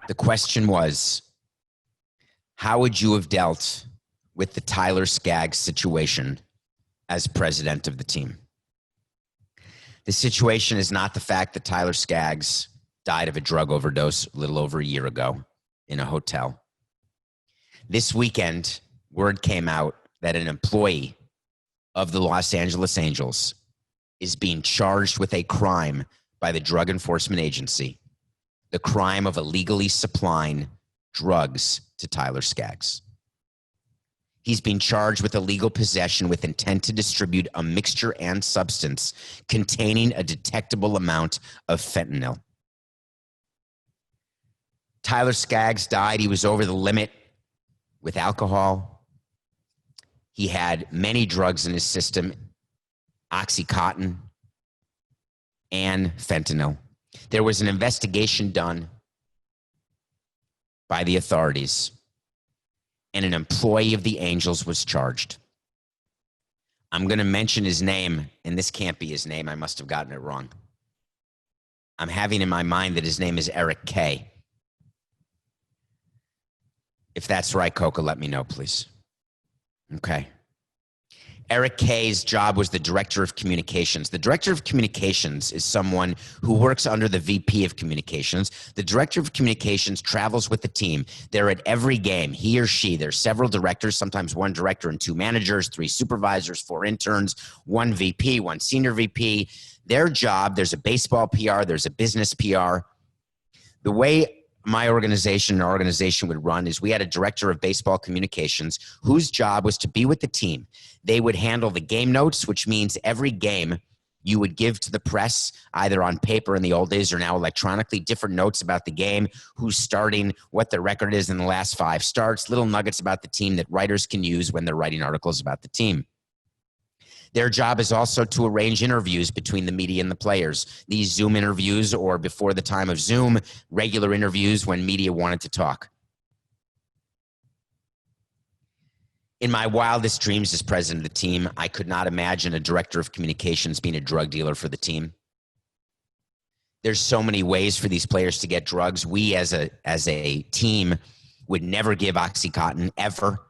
The question was, how would you have dealt with the Tyler Skaggs situation as president of the team? The situation is not the fact that Tyler Skaggs died of a drug overdose a little over a year ago in a hotel. This weekend, word came out that an employee of the Los Angeles Angels is being charged with a crime by the Drug Enforcement Agency, the crime of illegally supplying drugs to Tyler Skaggs. He's being charged with illegal possession with intent to distribute a mixture and substance containing a detectable amount of fentanyl. Tyler Skaggs died. He was over the limit with alcohol. He had many drugs in his system, Oxycontin and fentanyl. There was an investigation done by the authorities, and an employee of the Angels was charged. I'm going to mention his name, and this can't be his name. I must have gotten it wrong. I'm having in my mind that his name is Eric K. If that's right, Coca, let me know, please. Okay. Eric K's job was the director of communications. The director of communications is someone who works under the VP of communications. The director of communications travels with the team. They're at every game, he or she. There's several directors, sometimes one director and two managers, three supervisors, four interns, one VP, one senior VP. Their job, there's a baseball PR, there's a business PR. The way my organization and our organization would run is we had a director of baseball communications whose job was to be with the team. They would handle the game notes, which means every game you would give to the press, either on paper in the old days or now electronically, different notes about the game, who's starting, what the record is in the last 5 starts, little nuggets about the team that writers can use when they're writing articles about the team. Their job is also to arrange interviews between the media and the players. These Zoom interviews, or before the time of Zoom, regular interviews when media wanted to talk. In my wildest dreams as president of the team, I could not imagine a director of communications being a drug dealer for the team. There's so many ways for these players to get drugs. We as a team would never give Oxycontin, ever.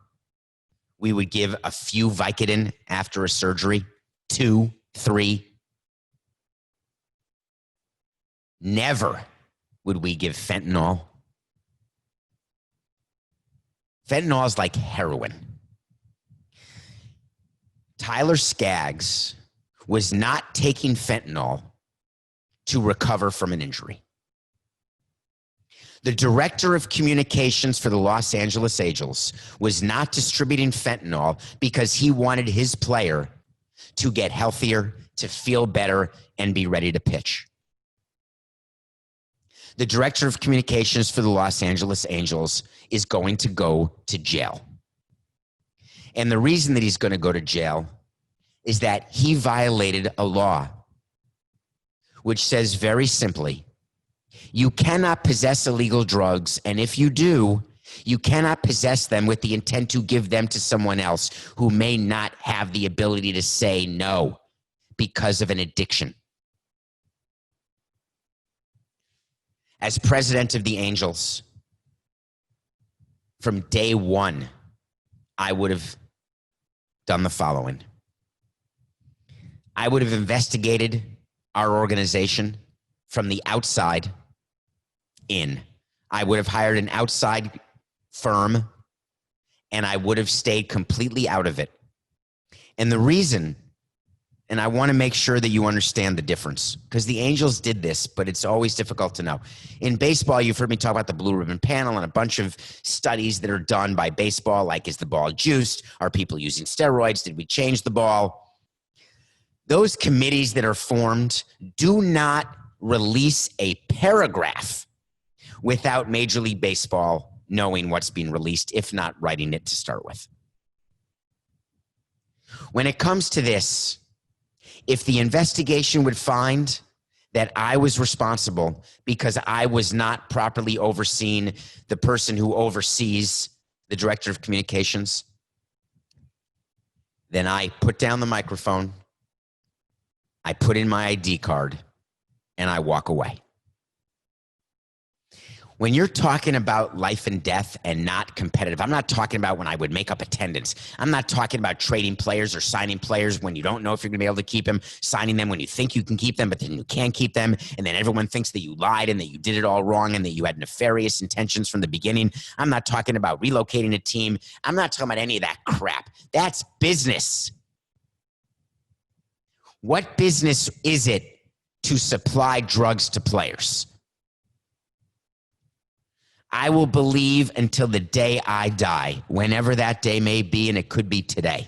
We would give a few Vicodin after a surgery, 2, 3. Never would we give fentanyl. Fentanyl is like heroin. Tyler Skaggs was not taking fentanyl to recover from an injury. The director of communications for the Los Angeles Angels was not distributing fentanyl because he wanted his player to get healthier, to feel better, and be ready to pitch. The director of communications for the Los Angeles Angels is going to go to jail. And the reason that he's going to go to jail is that he violated a law which says very simply, you cannot possess illegal drugs, and if you do, you cannot possess them with the intent to give them to someone else who may not have the ability to say no because of an addiction. As president of the Angels, from day one, I would have done the following. I would have investigated our organization from the outside in. I would have hired an outside firm, and I would have stayed completely out of it. And the reason, and I want to make sure that you understand the difference, because the Angels did this, but it's always difficult to know. In baseball, you've heard me talk about the Blue Ribbon Panel and a bunch of studies that are done by baseball, like, is the ball juiced? Are people using steroids? Did we change the ball? Those committees that are formed do not release a paragraph without Major League Baseball knowing what's being released, if not writing it to start with. When it comes to this, if the investigation would find that I was responsible because I was not properly overseeing the person who oversees the director of communications, then I put down the microphone, I put in my ID card, and I walk away. When you're talking about life and death and not competitive, I'm not talking about when I would make up attendance. I'm not talking about trading players or signing players when you don't know if you're going to be able to keep them, signing them when you think you can keep them, but then you can't keep them. And then everyone thinks that you lied and that you did it all wrong and that you had nefarious intentions from the beginning. I'm not talking about relocating a team. I'm not talking about any of that crap. That's business. What business is it to supply drugs to players? I will believe until the day I die, whenever that day may be, and it could be today.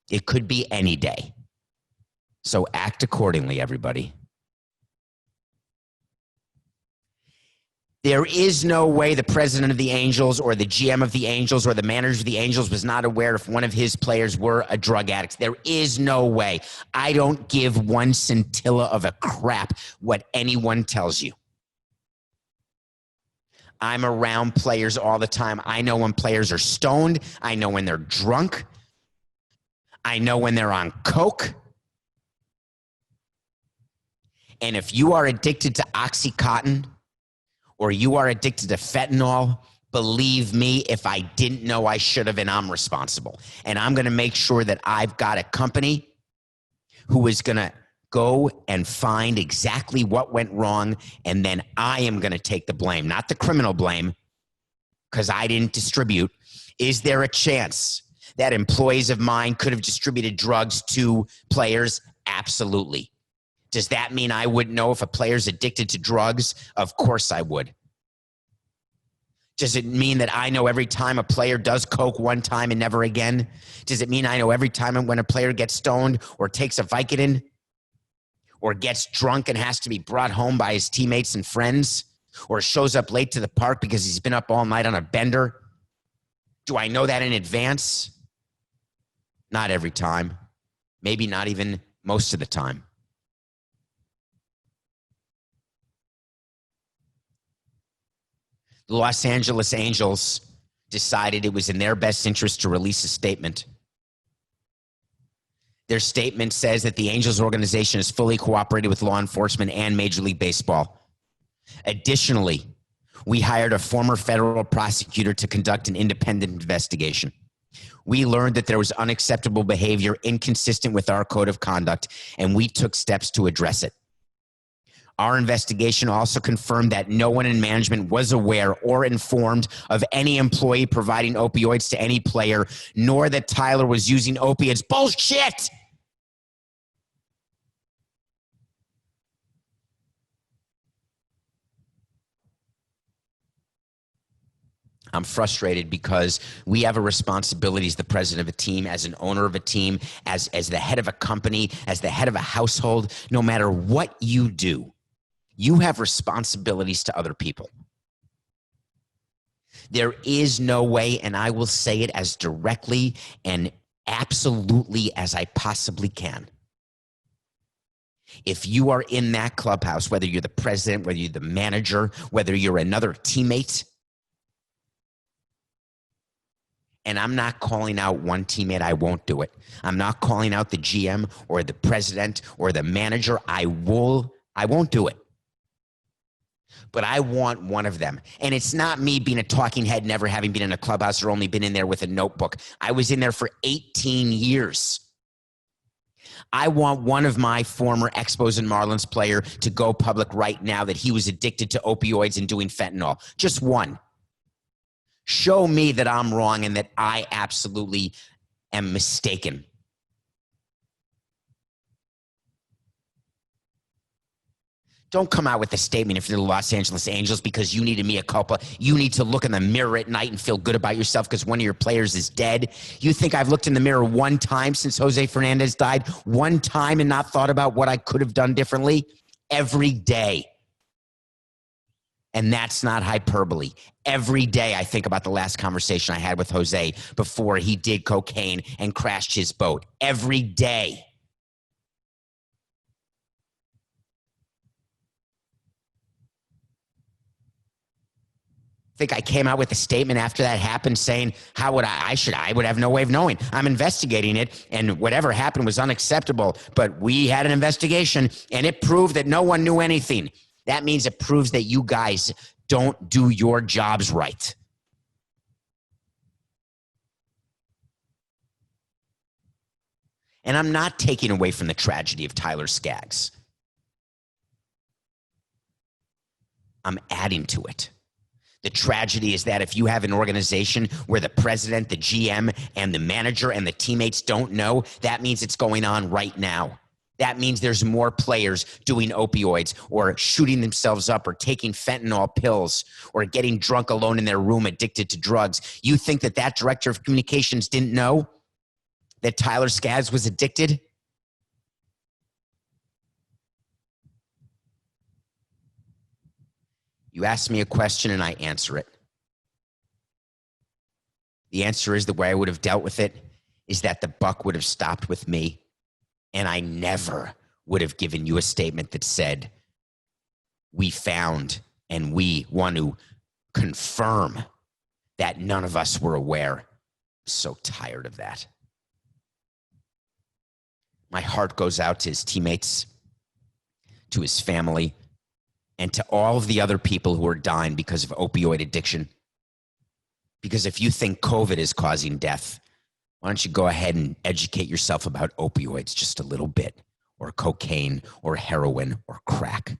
It could be any day. So act accordingly, everybody. There is no way the president of the Angels or the GM of the Angels or the manager of the Angels was not aware if one of his players were a drug addict. There is no way. I don't give one scintilla of a crap what anyone tells you. I'm around players all the time. I know when players are stoned. I know when they're drunk. I know when they're on coke. And if you are addicted to Oxycontin or you are addicted to fentanyl, believe me, if I didn't know, I should have, and I'm responsible. And I'm going to make sure that I've got a company who is going to go and find exactly what went wrong, and then I am going to take the blame, not the criminal blame, because I didn't distribute. Is there a chance that employees of mine could have distributed drugs to players? Absolutely. Does that mean I wouldn't know if a player's addicted to drugs? Of course I would. Does it mean that I know every time a player does coke one time and never again? Does it mean I know every time when a player gets stoned or takes a Vicodin or gets drunk and has to be brought home by his teammates and friends, or shows up late to the park because he's been up all night on a bender? Do I know that in advance? Not every time. Maybe not even most of the time. The Los Angeles Angels decided it was in their best interest to release a statement. Their statement says that the Angels organization has fully cooperated with law enforcement and Major League Baseball. Additionally, we hired a former federal prosecutor to conduct an independent investigation. We learned that there was unacceptable behavior inconsistent with our code of conduct, and we took steps to address it. Our investigation also confirmed that no one in management was aware or informed of any employee providing opioids to any player, nor that Tyler was using opiates. Bullshit! I'm frustrated because we have a responsibility as the president of a team, as an owner of a team, as the head of a company, as the head of a household. No matter what you do, you have responsibilities to other people. There is no way, and I will say it as directly and absolutely as I possibly can. If you are in that clubhouse, whether you're the president, whether you're the manager, whether you're another teammate, and I'm not calling out one teammate, I won't do it. I'm not calling out the GM or the president or the manager. I won't do it. But I want one of them. And it's not me being a talking head, never having been in a clubhouse or only been in there with a notebook. I was in there for 18 years. I want one of my former Expos and Marlins player to go public right now that he was addicted to opioids and doing fentanyl. Just one. Show me that I'm wrong and that I absolutely am mistaken. Don't come out with a statement if you're the Los Angeles Angels because you need a mea culpa. You need to look in the mirror at night and feel good about yourself because one of your players is dead. You think I've looked in the mirror one time since Jose Fernandez died? One time and not thought about what I could have done differently? Every day. And that's not hyperbole. Every day I think about the last conversation I had with Jose before he did cocaine and crashed his boat. Every day. Think I came out with a statement after that happened saying, how would I would have no way of knowing. I'm investigating it, and whatever happened was unacceptable. But we had an investigation, and it proved that no one knew anything. That means it proves that you guys don't do your jobs right. And I'm not taking away from the tragedy of Tyler Skaggs. I'm adding to it. The tragedy is that if you have an organization where the president, the GM, and the manager and the teammates don't know, that means it's going on right now. That means there's more players doing opioids or shooting themselves up or taking fentanyl pills or getting drunk alone in their room addicted to drugs. You think that that director of communications didn't know that Tyler Skaggs was addicted? You ask me a question and I answer it. The answer is the way I would have dealt with it is that the buck would have stopped with me, and I never would have given you a statement that said, we found and we want to confirm that none of us were aware. I'm so tired of that. My heart goes out to his teammates, to his family, and to all of the other people who are dying because of opioid addiction. Because if you think COVID is causing death, why don't you go ahead and educate yourself about opioids just a little bit, or cocaine, or heroin, or crack?